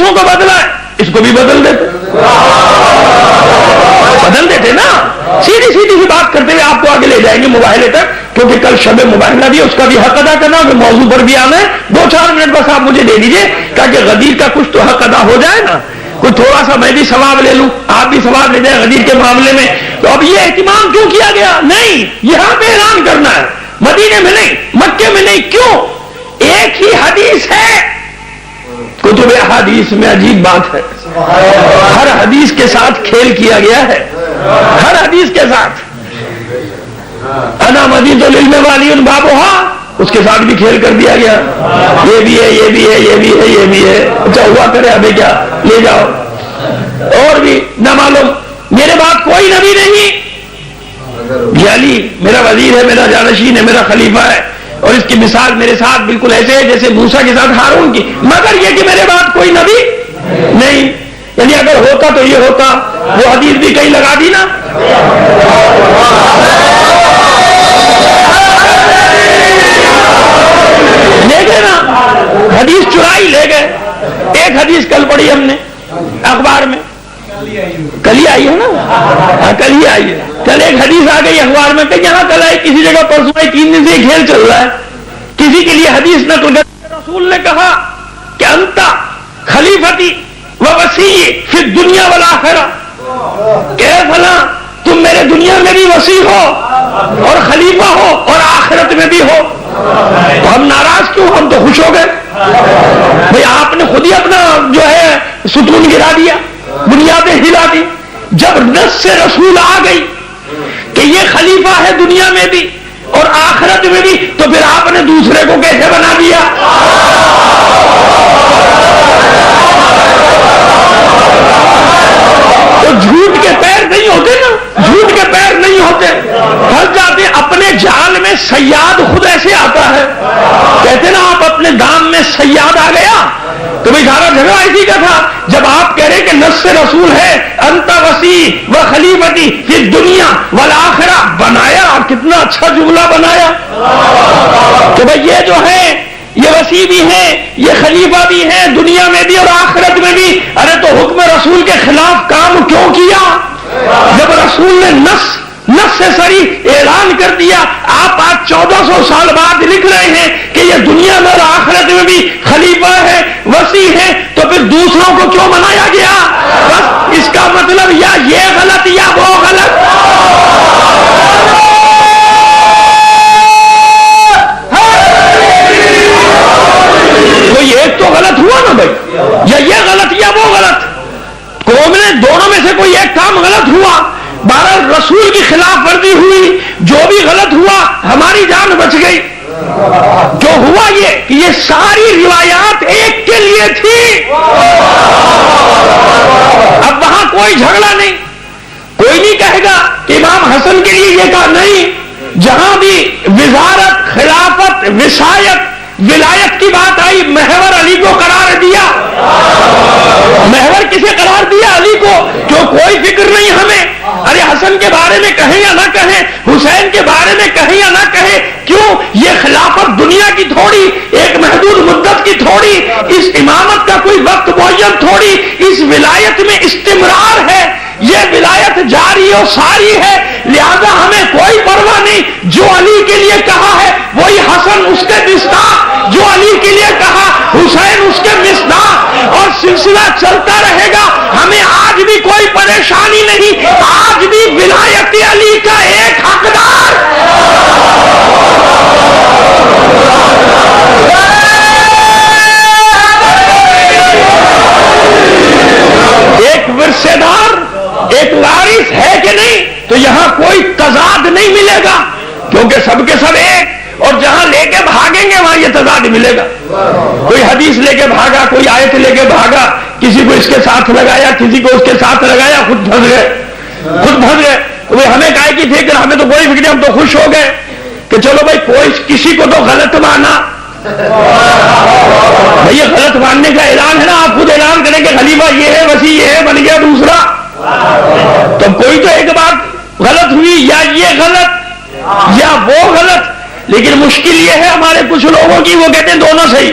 حدیثوں کو بدلا ہے، اس کو بھی بدل دیتے نا. سیدھی سی بات کرتے ہوئے آپ کو آگے لے جائیں گے مباہلے تک، کیونکہ کل شب مباہلہ بھی ہے، اس کا بھی حق ادا کرنا ہے، موضوع پر بھی آنا ہے. 2-4 منٹ بس آپ مجھے دے دیجئے تاکہ غدیر کا کچھ تو حق ادا ہو جائے نا، کوئی تھوڑا سا میں بھی ثواب لے لوں، آپ بھی ثواب لے جائیں غدیر کے معاملے میں. تو اب یہ اہتمام کیوں کیا گیا؟ نہیں، یہاں پہ اعلان کرنا ہے، مدینے میں نہیں، مکے میں نہیں. کیوں؟ ایک ہی حدیث ہے. کتب احادیث میں عجیب بات ہے، ہر حدیث کے ساتھ کھیل کیا گیا ہے، ہر حدیث کے ساتھ. انا مزید العلم والی بابھا، اس کے ساتھ بھی کھیل کر دیا گیا. یہ بھی ہے، یہ بھی ہے، یہ بھی ہے، یہ بھی ہے. اچھا ہوا کرے، ابھی کیا لے جاؤ. اور بھی نہ معلوم، میرے بعد کوئی نبی نہیں، یہ علی میرا وزیر ہے، میرا جانشین ہے، میرا خلیفہ ہے، اور اس کی مثال میرے ساتھ بالکل ایسے ہے جیسے موسیٰ کے ساتھ ہارون کی. مگر یہ کہ میرے بعد کوئی نبی نہیں. یعنی اگر ہوتا تو یہ ہوتا، وہ حدیث بھی کہیں لگا دی نا. لے گئے نا، حدیث چرائی لے گئے. ایک حدیث کل پڑھی ہم نے اخبار میں، کل ہی آئی ہے نا، ہاں کل ہی آئی ہے. کل ایک حدیث آ گئی اخبار میں کہ یہاں کل آئی، کسی جگہ پرسوں آئی، 3 دن سے یہ کھیل چل رہا ہے. کسی کے لیے حدیث نقل کر رسول نے کہا کہ انتا خلیفتی و وسیع فی الدنیا والآخرہ، کہ فلاں تم میرے دنیا میں بھی وسیع ہو اور خلیفہ ہو اور آخرت میں بھی ہو. تو ہم ناراض کیوں؟ ہم تو خوش ہو گئے. بھئی آپ نے خود ہی اپنا جو ہے ستون گرا دیا، بنیادیں ہلا دی. جب نص سے رسول آ گئی کہ یہ خلیفہ ہے دنیا میں بھی اور آخرت میں بھی، تو پھر آپ نے دوسرے کو کیسے بنا دیا؟ تو جھوٹ کے پیر نہیں ہوتے نا، جھوٹ کے پیر نہیں ہوتے، پھنس جاتے. اپنے جال میں صیاد خود ایسے آتا ہے، کہتے نا آپ اپنے دام میں صیاد آ گیا. تو بھئی سارا جھگڑا اسی کا تھا. جب آپ کہہ رہے کہ نص رسول ہے انت وسیع و خلیفتی فی الدنیا والآخرہ، بنایا آپ، کتنا اچھا جملہ بنایا کہ بھئی یہ جو ہے یہ وسیع بھی ہے، یہ خلیفہ بھی ہے دنیا میں بھی اور آخرت میں بھی. ارے تو حکم رسول کے خلاف کام کیوں کیا؟ جب رسول نے نص سے صریح اعلان کر دیا. آپ آج 1400 سال بعد لکھ رہے ہیں کہ یہ دنیا میں اور آخرت میں بھی خلیفہ ہے، وسیع ہے، تو پھر دوسروں کو کیوں منایا گیا؟ بس اس کا مطلب یا یہ غلط یا وہ غلط. کوئی ایک تو غلط ہوا نا بھائی، یا یہ غلط یا وہ غلط. قوم نے دونوں میں سے کوئی ایک کام غلط ہوا، بہرحال رسول کی خلاف ورزی ہوئی، جو بھی غلط ہوا ہماری جان بچ گئی. جو ہوا یہ کہ یہ ساری روایات ایک کے لیے تھی. اب وہاں کوئی جھگڑا نہیں، کوئی نہیں کہے گا کہ امام حسن کے لیے یہ کہا. نہیں، جہاں بھی وزارت، خلافت، وصایت، ولایت کی بات آئی، محور علی کو قرار دیا. محور کسے قرار دیا؟ علی کو. جو کوئی فکر نہیں ہمیں، ارے حسن کے بارے میں کہیں یا نہ کہیں، حسین کے بارے میں کہیں یا نہ کہیں. کیوں؟ یہ خلافت دنیا کی تھوڑی، ایک محدود مدت کی تھوڑی، اس امامت کا کوئی وقت معین تھوڑی، اس ولایت میں استمرار ہے، یہ ولایت جاری و ساری ہے. لہذا ہمیں کوئی پرواہ نہیں. جو علی کے لیے کہا ہے وہی حسن اس کے مصداق، جو علی کے لیے کہا حسین اس کے مصداق، اور سلسلہ چلتا رہے گا. ہمیں آج بھی کوئی پریشانی نہیں، آج بھی ولایت علی کا ایک حقدار. ایک ورثے دار، ایک وارث ہے کہ نہیں؟ تو یہاں کوئی تضاد نہیں ملے گا، کیونکہ سب کے سب ایک. اور جہاں لے کے بھاگیں گے وہاں یہ تضاد ملے گا. کوئی حدیث لے کے بھاگا، کوئی آیت لے کے بھاگا، کسی کو اس کے ساتھ لگایا، کسی کو اس کے ساتھ لگایا، خود پھنس گئے. وہ ہمیں کائے کی فکر؟ ہمیں تو کوئی فکر نہیں. ہم تو خوش ہو گئے کہ چلو بھائی کوئی کسی کو تو غلط مانا. یہ غلط ماننے کا اعلان ہے نا، آپ خود اعلان کریں کہ خلیفہ یہ ہے، وسیع یہ ہے، بن گیا دوسرا. تو کوئی تو ایک بات غلط ہوئی، یا یہ غلط یا وہ غلط. لیکن مشکل یہ ہے ہمارے کچھ لوگوں کی، وہ کہتے ہیں دونوں صحیح.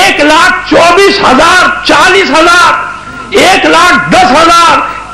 1,24,000, 40,000, 1,10,000,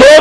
2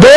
2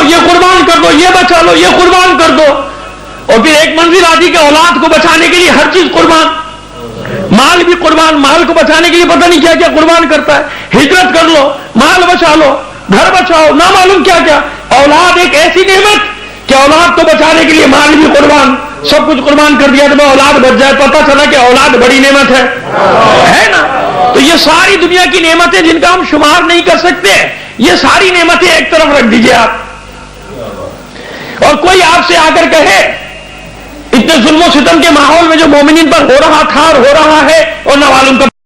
لو، یہ قربان کر دو، یہ بچا لو، یہ قربان کر دو. اور پھر ایک منزل آتی کہ اولاد کو بچانے کے لیے ہر چیز قربان، مال بھی قربان، مال کو بچانے کے لیے پتہ نہیں کیا کیا قربان کرتا ہے. ہجرت کر لو، مال بچا لو، گھر بچاؤ، نہ معلوم کیا کیا. اولاد ایک ایسی نعمت کہ اولاد کو بچانے کے لیے مال بھی قربان، سب کچھ قربان کر دیا تو اولاد بچ جائے. پتہ چلا کہ اولاد بڑی نعمت ہے نا. تو یہ ساری دنیا کی نعمتیں جن کا ہم شمار نہیں کر سکتے، یہ ساری نعمتیں ایک طرف رکھ دیجئے آپ. اور کوئی آپ سے آ کر کہے اتنے ظلم و ستم کے ماحول میں جو مومنین پر ہو رہا تھا اور ہو رہا ہے اور نہ معلوم کب